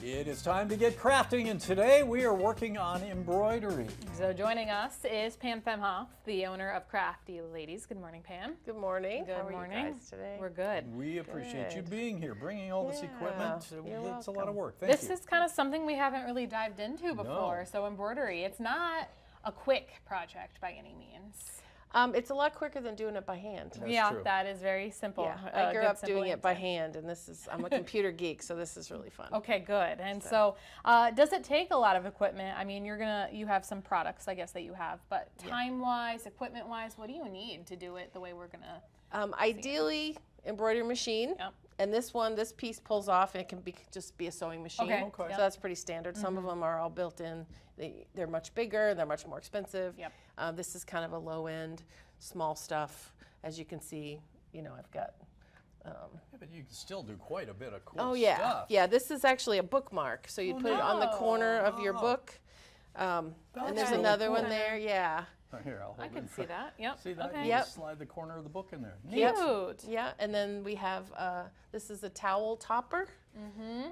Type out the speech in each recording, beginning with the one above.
It is time to get crafting, and today we are working on embroidery. So joining us is Pam Femhoff, the owner of Crafty. Ladies, good morning, Pam. Good morning. Good How are morning. you guys today? We're good. We appreciate you Good. being here, bringing all this equipment. You're It's a lot welcome. of work. Thank This you. is kind of something we haven't really dived into before. No. So embroidery, it's not a quick project by any means. It's a lot quicker than doing it by hand. That's yeah, true. that is very simple. Yeah, I grew Good, up simple doing it by answer. hand, and I'm a computer geek, so this is really fun. Okay, good. And so, does it take a lot of equipment? I mean, you have some products, I guess, that you have, but time-wise, equipment-wise, what do you need to do it the way we're gonna? Ideally, embroidery machine. Yep. And this piece pulls off, and it can just be a sewing machine. Okay. Okay. So Yep. that's pretty standard. Some of them are all built in. They're much bigger. They're much more expensive. Yep. This is kind of a low end, small stuff. As you can see, I've got. Yeah, but you can still do quite a bit of cool Oh yeah, stuff. yeah. This is actually a bookmark, so you Oh, put it on the no. corner of your Oh. book. And That's there's really another cool. one there. Yeah. Oh, here, I'll hold I it in can see front. that. Yep. See that? Okay. You Yep. just slide the corner of the book in there. Yep. Cute. Yeah, and then we have this is a towel topper.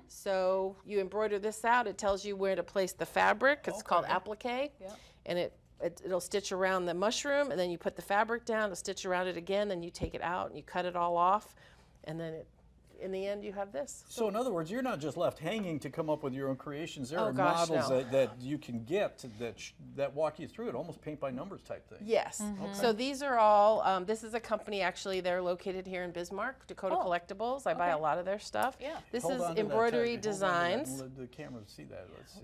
So you embroider this out. It tells you where to place the fabric. It's called Okay. applique, Yep. and it'll stitch around the mushroom, and then you put the fabric down to stitch around it again. Then you take it out and you cut it all off, and then in the end you have this. So in other words, you're not just left hanging to come up with your own creations. There Oh, are gosh, models no. that you can get that walk you through it, almost paint by numbers type thing. Yes. So these are all. This is a company actually. They're located here in Bismarck, Dakota Oh, Collectibles. I buy a okay. lot of their stuff. Yeah. This Hold is on to that Embroidery tag. Hold on to that and Designs. let the camera see that. Let's see.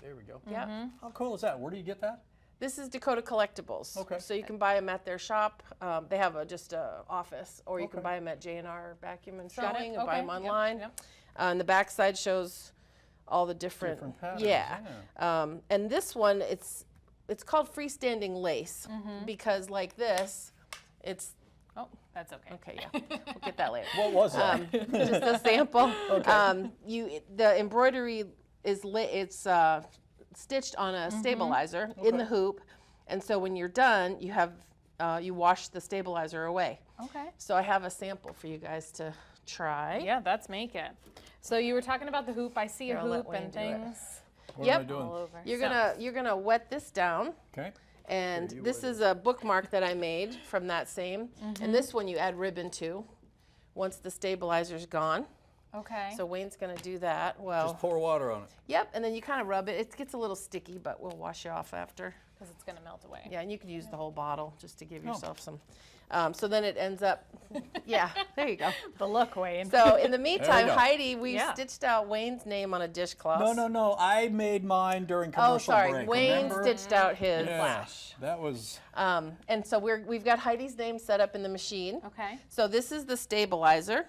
There we go. Yeah. How cool is that? Where do you get that? This is Dakota Collectibles. Okay. So you can buy them at their shop. They have just a office, or you can Okay. buy them at J&R Vacuum and Got it. Sewing, or buy Okay. them Yep, online. yep. And the back side shows all the different patterns. yeah. And this one, it's called freestanding lace because like this, it's Oh, that's okay. okay. Yeah, we'll get that later. What was that? Just a sample. The embroidery is it's stitched on a stabilizer in the hoop, and so when you're done, you wash the stabilizer away. Okay. So I have a sample for you guys to try. Yeah, let's make it. So you were talking about the hoop. I see Here, a I'll let hoop Wayne and do it. things What Yep. am I doing? all over. You're gonna wet this down, Okay. and Here, you this wet is a bookmark that I made from that same. And this one you add ribbon to, once the stabilizer's gone. Okay. So Wayne's gonna do that. Well, Just pour water on it. yep, and then you kind of rub it. It gets a little sticky, but we'll wash it off after. Because it's gonna melt away. Yeah, and you could use the whole bottle just to give Oh. yourself some. So then it ends up, yeah, there you go. The look, Wayne. So in the meantime, go. Heidi, we Yeah. stitched out Wayne's name on a dishcloth. No. I made mine during commercial Oh, sorry. break. Wayne remember? stitched out his. Yeah, that was. And so we've got Heidi's name set up in the machine. Okay. So this is the stabilizer.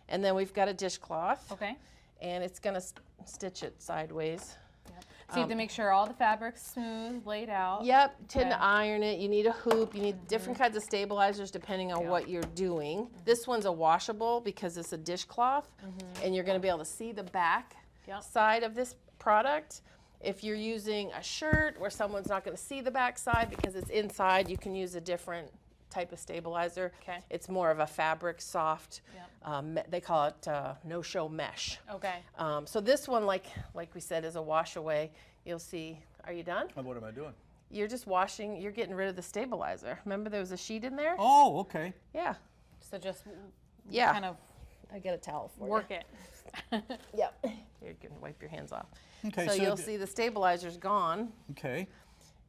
And then we've got a dishcloth. Okay. And it's going to stitch it sideways. So you have to make sure all the fabric's smooth, laid out. Yep, to Okay. iron it, you need a hoop, you need different kinds of stabilizers depending on what you're doing. This one's a washable because it's a dishcloth, and you're gonna be able to see the back Yep. side of this product. If you're using a shirt where someone's not gonna see the back side because it's inside, you can use a different type of stabilizer. Okay. It's more of a fabric, soft, Yep. they call it no-show mesh. Okay. So this one, like we said, is a wash away. You'll see, are you done? What am I doing? You're just washing, you're getting rid of the stabilizer. Remember there was a sheet in there? Oh, okay. Yeah. So just Yeah. kind of I got a towel for work it. you. Yep. You can wipe your hands off. Okay. So you'll see the stabilizer's gone. Okay.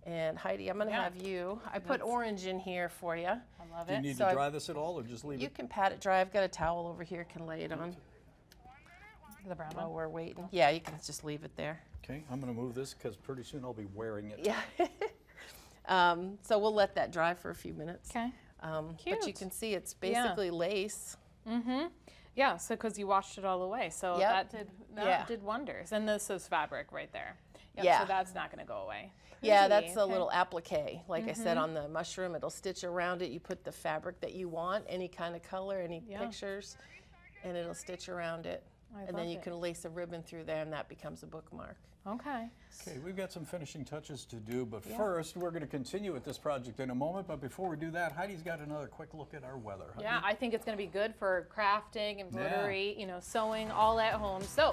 And Heidi, I'm going to Yeah. have you, I put orange in here for you. I love Do you it. need So to I- dry this at all, or just leave You it? can pat it dry. I've got a towel over here, can lay it on The brown while one. we're waiting. Yeah, you can just leave it there. Okay. I'm going to move this because pretty soon I'll be wearing it. Yeah. So we'll let that dry for a few minutes. Okay. But you Cute. can see it's basically lace. Yeah, so because you washed it all away, so Yep. that Yeah. did wonders. And this is fabric right there. Yep, Yeah. So that's not going to go away. Yeah, Pretty, that's a okay. little applique. Like I said, on the mushroom, it'll stitch around it. You put the fabric that you want, any kind of color, any Yeah. pictures, and it'll stitch around it. I And then love you it. can lace a ribbon through there, and that becomes a bookmark. Okay. Okay, we've got some finishing touches to do, but first we're going to continue with this project in a moment. But before we do that, Heidi's got another quick look at our weather. Yeah, I think it's going to be good for crafting, embroidery, sewing, all at home. So